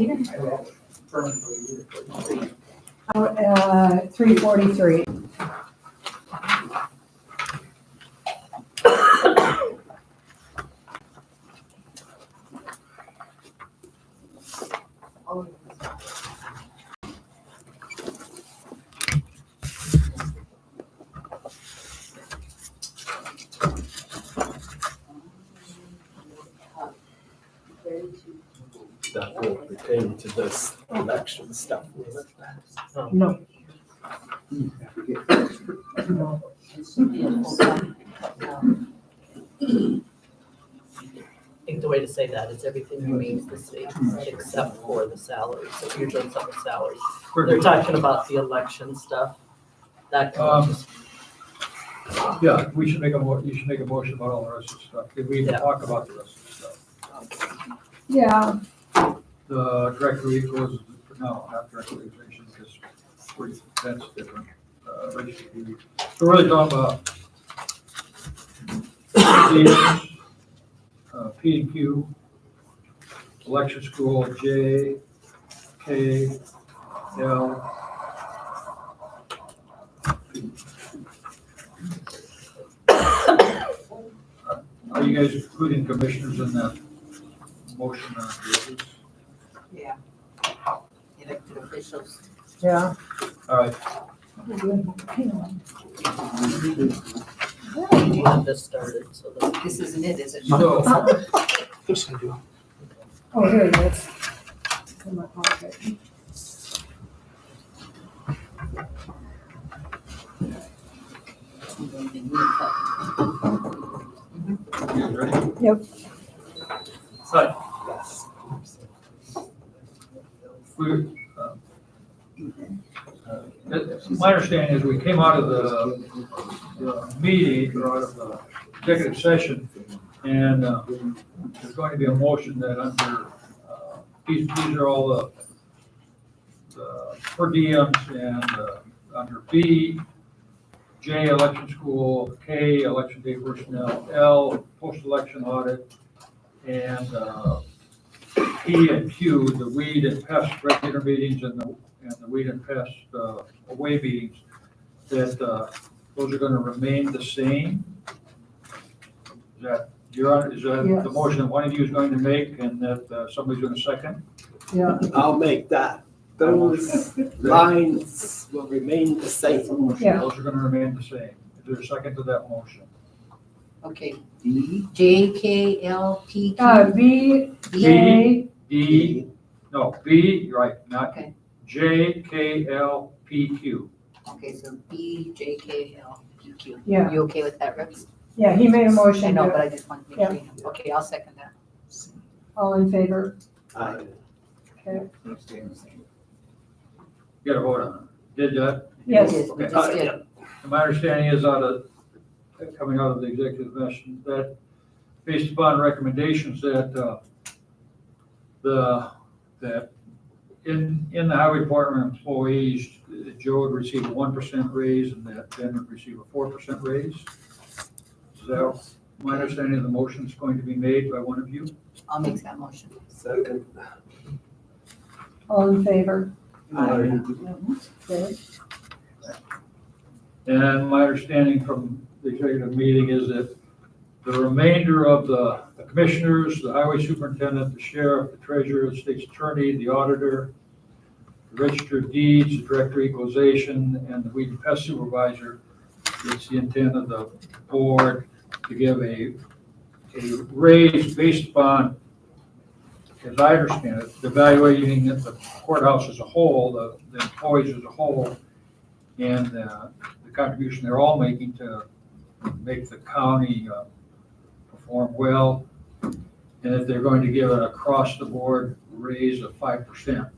$343. That will pertain to this election stuff. No. No. I think the way to say that is everything remains the same except for the salaries. So usually it's on the salaries. They're talking about the election stuff. That comes. Yeah, we should make you should make a motion about all the rest of the stuff. Did we Yeah. talk about the rest of the stuff? Yeah, The directory equals, no, not directory organization, because that's different. Registry. We're really talking about P and Q, election school, J, K, L. Are you guys including commissioners in that motion on this? Yeah. Elected officials. yeah. All right, You have this started, so that. This isn't it, is it? so, Just gonna do. Oh, here it is. In my pocket. you guys ready? Yep. Right. My understanding is we came out of the meeting, or out of the executive session, and there's going to be a motion that under, these are all the per diems, and under B, J, election school, K, election day personnel, L, post-election audit, and P and Q, the weed and pest regular meetings and the weed and pest away meetings, that those are gonna remain the same. Is that Yes. the motion that one of you is going to make, and that somebody's gonna second? Yeah, I'll make that. Those lines will remain the same. Yeah. Those are gonna remain the same. Is there a second to that motion? Okay, D, J, K, L, P, Q. B, J, D, no, B, you're right, not Okay. J, K, L, P, Q. Okay, so B, J, K, L, P, Q. Yeah. You okay with that, Rex? yeah, he made a I motion. know, to- but I just want to make sure. you know. Okay, I'll second that. All in favor? I, Okay. You gotta vote on it. Did that? Yes. Yes, we Okay. just did. And my understanding is coming out of the executive session, that based upon recommendations that in the highway department employees, that Joe would receive a 1% raise and that Ben would receive a 4% raise. Is that my understanding of the motion is going to be made by one of you? I'll make that motion. second. All in favor? I, Okay. And my understanding from the executive meeting is that the remainder of the commissioners, the highway superintendent, the sheriff, the treasurer, the state's attorney, the auditor, the register of deeds, the director of equalization, and the weed and pest supervisor, it's the intent of the board to give a raise based upon, as I understand it, evaluating the courthouse as a whole, the employees as a whole, and the contribution they're all making to make the county perform well, and that they're going to give an across-the-board raise of 5%.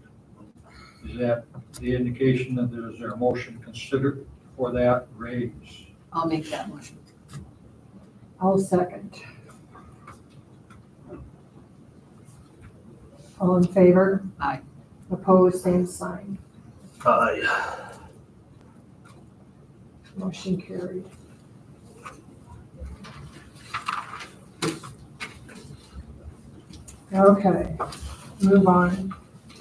Is that the indication that there's a motion considered for that raise? I'll make that motion. I'll second. All in favor? Aye. Opposed, same sign. I, Motion carried. Okay, move on.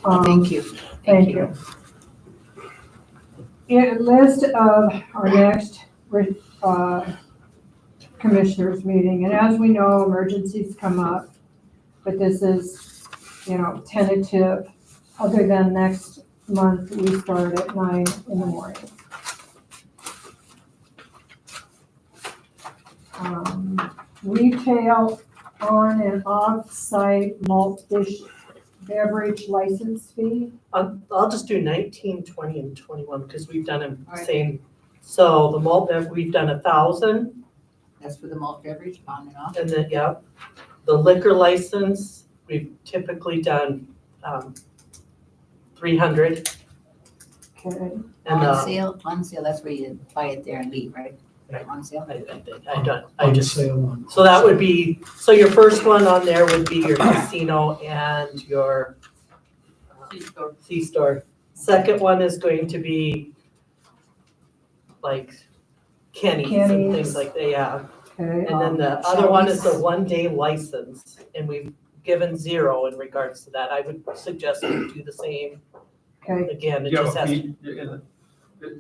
Thank you. Thank you. A list of our next commissioners meeting, and as we know, emergencies come up, but this is, tentative. Other than next month, we start at 9 in the morning. Retail on and off-site malt beverage license fee. I'll just do 19, 20, and 21, because we've done them All right. same. So the malt bev, we've done 1,000, That's for the malt beverage, on and off. and then, yeah, the liquor license, we've typically done 300. Okay, And On sale, that's where you buy it there and leave, right? Right. On sale. I just, so that would be, so your first one on there would be your casino and your C-store. Second one is going to be like Kenny's and things Kenny's. like that, yeah. okay. And then the other one is the one-day license, and we've given 0 in regards to that. I would suggest we do the same. Okay, Again, Do it you have just a has to. fee?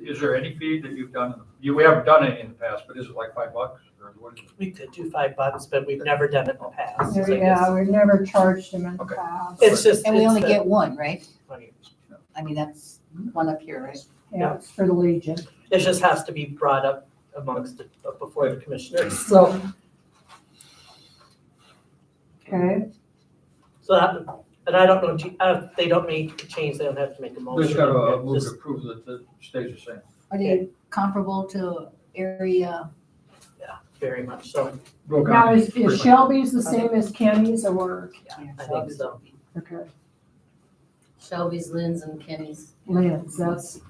Is there any fee that you've done? We haven't done any in the past, but is it like $5 or what is it? We could do $5, but we've never done it in the past. I guess. yeah, we've never charged them in the Okay. past. It's just. And we it's only the get one, right? 20. I mean, that's one up here, right? Yeah, it's for the Legion. It just has to be brought up amongst the, before the commissioners, so. Okay, So that, and I don't know, if they don't make a change, they don't have to make a They motion. just got to move to Just- approve that it stays the same. Are they comparable to area? Very much so, Broke now out. is Shelby's the same as Kenny's or, I think so. okay, Shelby's, Lynn's, and Kenny's. Lynn's, that's.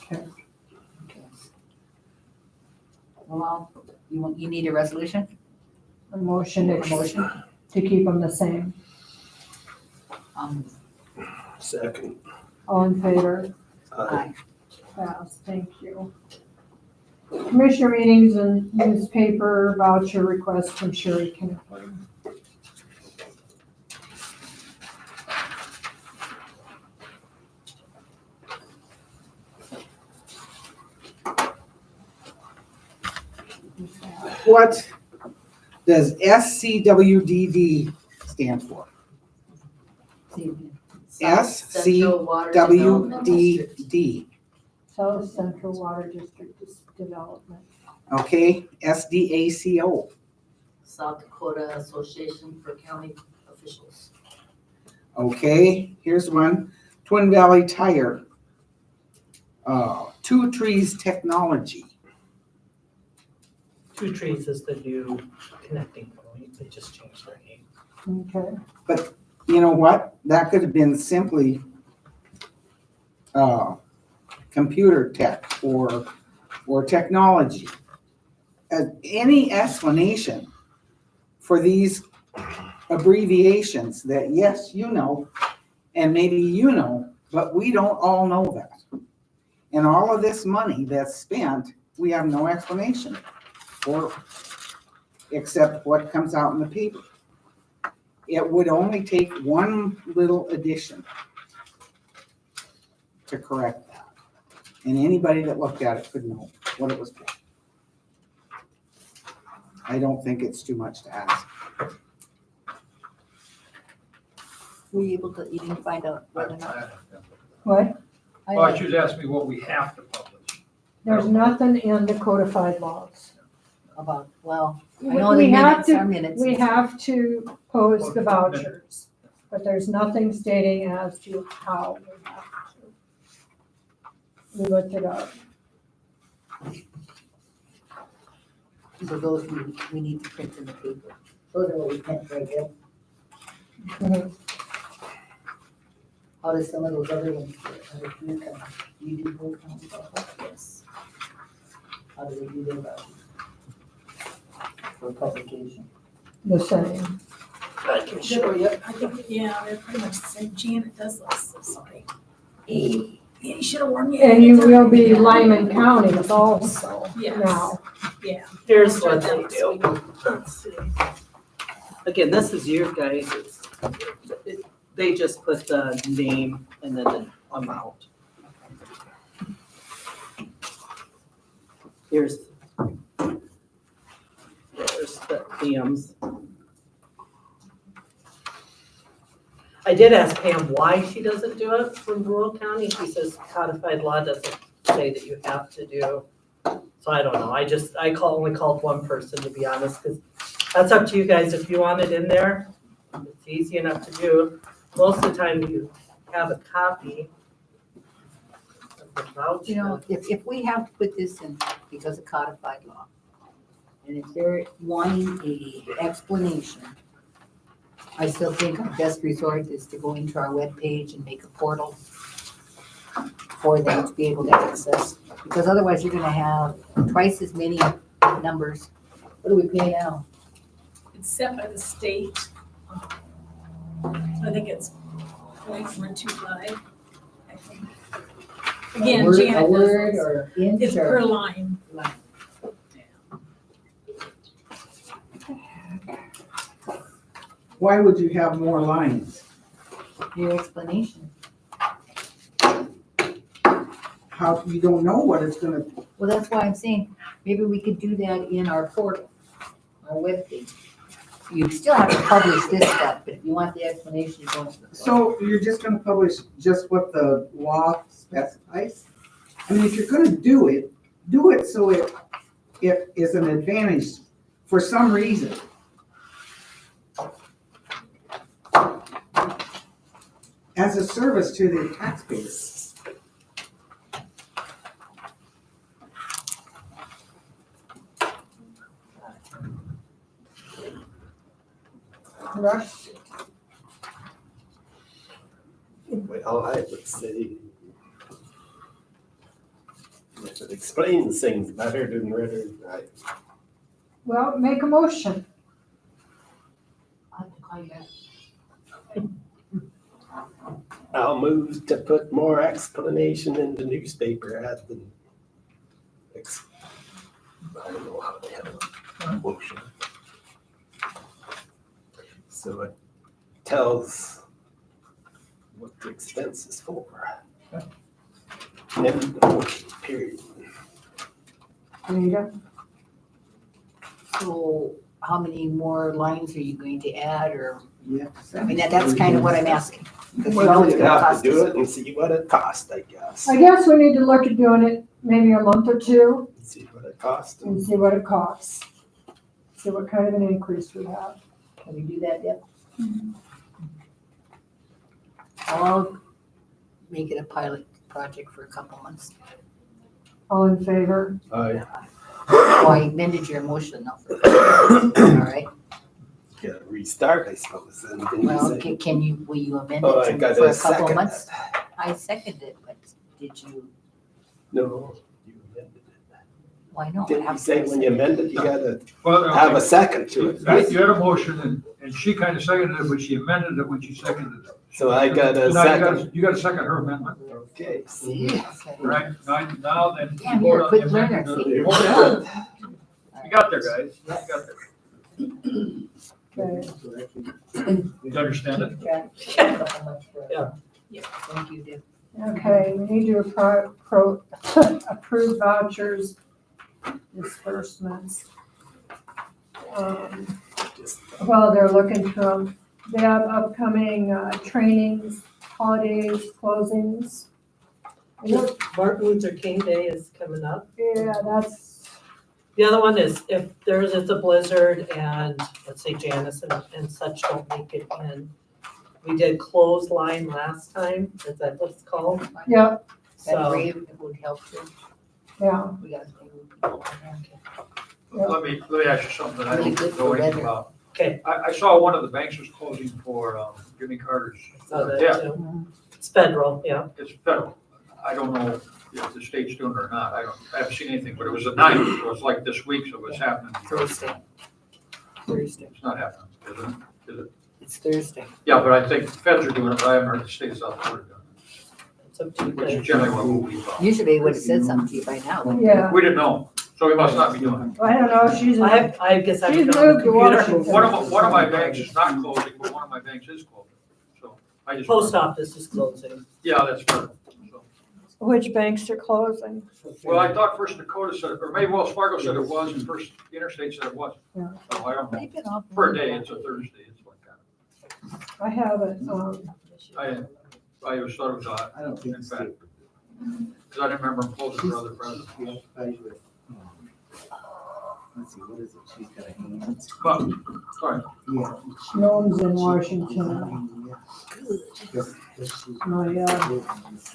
Okay, Well, you need a resolution? a motion A motion? to keep them the same. Second. All in favor? Aye. Pass, thank you. Commissioner meetings and newspaper voucher request from Sherry Kinnaman. What does SCWDD stand for? Central Water Development District. SCWDD, South Central Water District Development. okay? SDACO, South Dakota Association for County Officials. okay? Here's one, Twin Valley Tire. Two Trees Technology, Two Trees is the new connecting point, they just changed their name. Okay, you know what? That could have been simply computer tech or technology. Any explanation for these abbreviations that, yes, you know, and maybe you know, but we don't all know that. And all of this money that's spent, we have no explanation for, except what comes out in the paper. It would only take one little addition to correct that. And anybody that looked at it could know what it was for. I don't think it's too much to ask. Were you able to even find out whether or not? what? Well, she was asking me what we have to publish. There's nothing in the codified laws. About, well, I We know the have minutes are minutes. We have to post the vouchers, but there's nothing stating as to how we have to. We looked it up. So those we need to print in the paper. Those are what we print right there. Mhm. How does some of those other ones, you do both ones? Yes. How do they do their vouchers? For publication. The same. I can show you. I think, yeah, they're pretty much the same. Janet does those, so sorry. Yeah, you should have warned me. And you will be Lyman County also Yes. now. Yeah. Here's what they do. Let's see. Again, this is your guys'. They just put the name and then the amount. There's the Pam's. I did ask Pam why she doesn't do it from rural county. She says codified law doesn't say that you have to do. So I don't know. Only called one person, to be honest, because that's up to you guys. If you want it in there, it's easy enough to do. Most of the time you have a copy of the voucher. You know, if we have to put this in because of codified law, and if they're wanting a explanation, I still think our best resort is to go into our webpage and make a portal for them to be able to access, because otherwise you're gonna have twice as many numbers. What do we pay now? It's set by the state. I think it's 0.125, I think. Again, A Janet word does or this. inch It's per or? line. Why would you have more lines? Your explanation. How, you don't know what it's gonna, Well, that's why I'm saying, maybe we could do that in our portal, our webpage. You still have to publish this stuff, but if you want the explanation, you don't. so you're just gonna publish just what the law specifies? I mean, if you're gonna do it so it is an advantage for some reason. As a service to the taxpayers. Russ? Well, I would say if it explains things better than written, Well, make a motion. I'll have to call you back. I'll move to put more explanation in the newspaper ad than I don't know how to have a motion. So it tells what the expense is for. And the motion, period. Anita? So how many more lines are you going to add, or, Yeah. I mean, that's kind of what I'm asking. Because you know Well, it's you gonna have cost to do us. it and see what it costs, I guess. I guess we need to look at doing it maybe a month or two See what it costs. and see what it costs. See what kind of an increase we have. Can we do that, Deb? I'll make it a pilot project for a couple months. All in favor? I Oh, I amended your motion now. All right, gotta restart, I suppose, and then you well, say, will you amend oh, I it gotta for a couple of second months? that. I seconded it, but did you, No, you amended it. why not? Didn't you say when you amend it, you gotta Well, have a second to it, right? you had a motion and she kind of seconded it, but she amended it when she seconded it. So I got a So now second. you got to second her amendment, Okay, see? Okay. right? Now then. Damn, you you're vote a on quick the learner, amendment. see? You vote on it. You got there, guys. You got there. Okay. You understand it? Yeah. Thank you, Deb. Okay, we need to approve vouchers, disbursements. Well, they're looking from, they have upcoming trainings, holidays, closings. You know, Martin Luther King Day is coming up. Yeah, that's, The other one is if it's a blizzard and let's say Janice and such don't make it in. We did clothesline last time, is that what it's called? yeah, That So, brave, it would help too. yeah. We got to pay people on there. Let me ask you something that I Really don't good know for anything weather. about. okay, I saw one of the banks was closing for Jimmy Carter's. so that Yeah, too. It's federal, yeah. it's federal. I don't know if the state's doing it or not. I haven't seen anything, but it was the 9th. It was like this week, so it was happening. Thursday. It's not happening, is it? It's Thursday. Yeah, but I think feds are doing it, but I haven't heard the state of South Dakota doing It's up to you it, which is guys. generally what we thought. Usually they would have said something to you by now. wouldn't they? Yeah, We didn't know, so we must not be doing it. I don't know, she's, I guess I She's haven't been on the moved to computer. Washington. One of my banks is not closing, but one of my banks is closing, so. I just. Post office is closing. Yeah, that's fair. So, Which banks are closing? well, I thought First Dakota said, or maybe Wells Fargo said it was, and First Interstate said it wasn't. Yeah. So I don't know. They've been off. Per day, it's a Thursday, it's like that. I haven't, I always thought it was odd, I don't think in so. fact. Because I didn't remember them closing for other presidents. Let's see, what is it? She's got a hand. But, sorry, Yeah. Gnomes in Washington.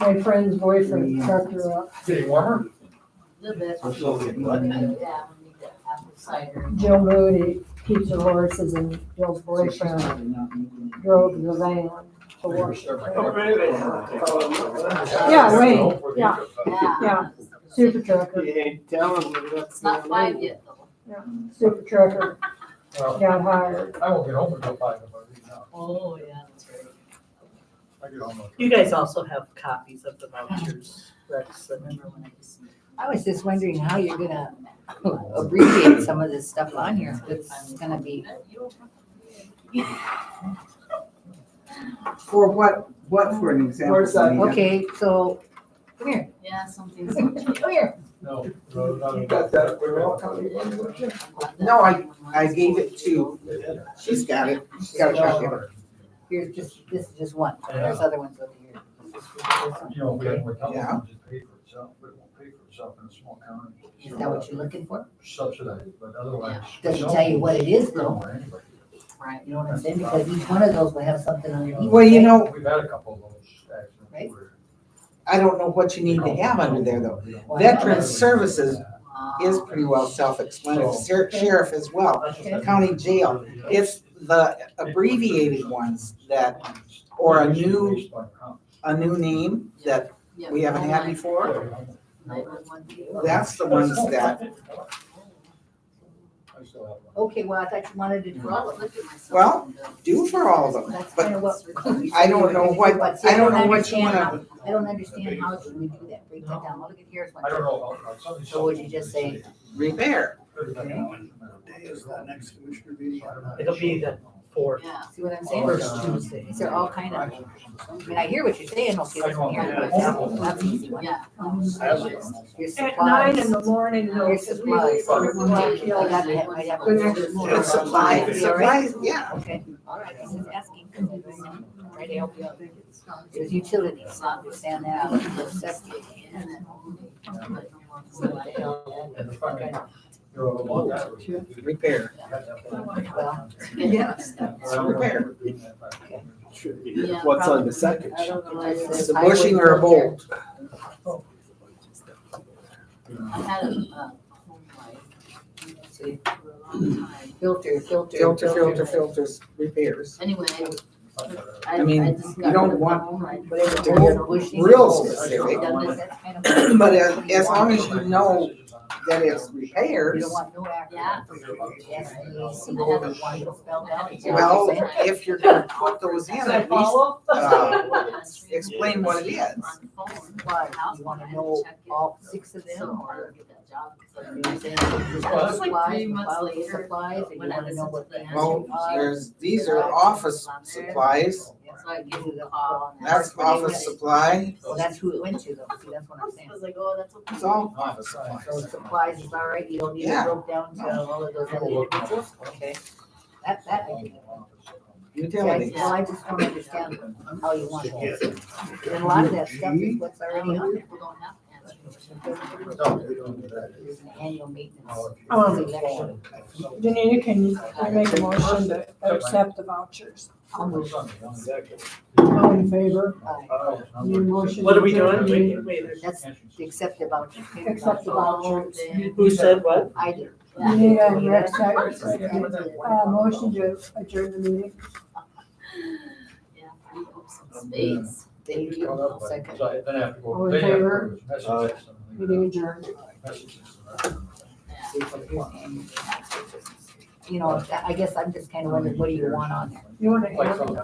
My friend's boyfriend trucked her up. getting warmer? Little bit. So she'll get what? Yeah, we need the apple cider. Jill Moody keeps her horses and Jill's boyfriend drove the van to Washington. Yeah, Wayne, yeah, yeah, super trucker, You ain't telling me what's It's not going on. 5 yet, though. super trucker Well, got hired. I won't get home until 5 if I leave now. Oh, yeah, that's right. I get home. You guys also have copies of the vouchers, Rex, and Remember when I used to. I was just wondering how you're gonna abbreviate some of this stuff on here. It's gonna be, For what for an example? Where's that? Anita? okay, so, come here, Yeah, something's don't change. come here. No. You got that, we're all coming. No, I gave it to, she's got it. She's got a copy of it. Here's just, this is just one. There's other ones over here. You know, we're telling Yeah. them to pay for itself, but it won't pay for itself in a small county. Is that what you're looking for? Subsidized, but otherwise. Doesn't tell you what it is though. Right. You know what I'm saying? Because each one of those will have something underneath. Well, you know, We've had a couple of those accidents. Right. where- I don't know what you need to have under there though. Veteran Services is pretty well self-explanatory, sheriff as well, county jail. It's the abbreviated ones that, or a new name that Yeah, we haven't had before. 911. That's the ones that, I still have one. Okay, well, I thought you wanted to draw Well, it. look at myself. well, do for all of them. That's But kind of what. I don't know what, But see, I don't know what you understand wanna, how- I don't understand how should we do that, break that down. Well, look at here's one. I don't know. Somebody- So would you just say- repair. it'll be the 4th, Yeah. See what I'm saying? first Tuesday. These are all kind of, I mean, I hear what you're saying, okay, listen here, but that's an easy one. Yeah. Here's At 9 in supplies. the morning, no. Here's supplies. I got to have, I have. It's supplies, supplies, yeah. Okay, all right, this is asking. Try to help you out. There's utilities, I understand that. There's septic. Repair. Well, Yes, repair. Yeah, What's on the second? I don't know. It's a bushing or a bolt. I had a home life See, for a long time. filter. Filters, repairs. Anyway, I mean, I just you got don't rid of want the home life. Whatever. to get bushing, real bolts. specific. That's kind of- But as long as you know that it's You repairs, don't want no accident. Yeah. Yes, you see the other one spelled out. You see what well, I'm saying? if you're gonna put those in, at least, explain what it is. Why, you wanna know all 6 of them, So or? I'll get that job. You know what I'm saying? Well, it's like Supplies, 3 months files, later, supplies, and you when I wanna know listened what to the the Well, answer. these are office supplies, So I give you the call. and that's office supply, Well, that's who it went to though, see, that's what I'm I saying. was like, oh, that's okay. it's all office So supplies. supplies is all right, you don't need it Yeah. broke down to all of those other individuals, okay? That I can do. Utilities. Well, I just don't understand how you want it. And a lot of that stuff is what's already on there. People don't have to answer. There's an annual maintenance. Um, Janina, can you make a motion to accept the vouchers? I'll move. All in favor? Aye. Your motion. What are we to doing? adjourn. Wait, That's the accept the voucher. Accept the vouchers. who said what? I did. Janina and Rex, motion to adjourn the meeting. Yeah, I hope some space. Thank you. I'll second. Then I have to go. All in then you have to go favor? to messages. Meeting adjourned. Messages. You know, I guess I'm just kind of wondering, what do you want on there? You want to Like have from-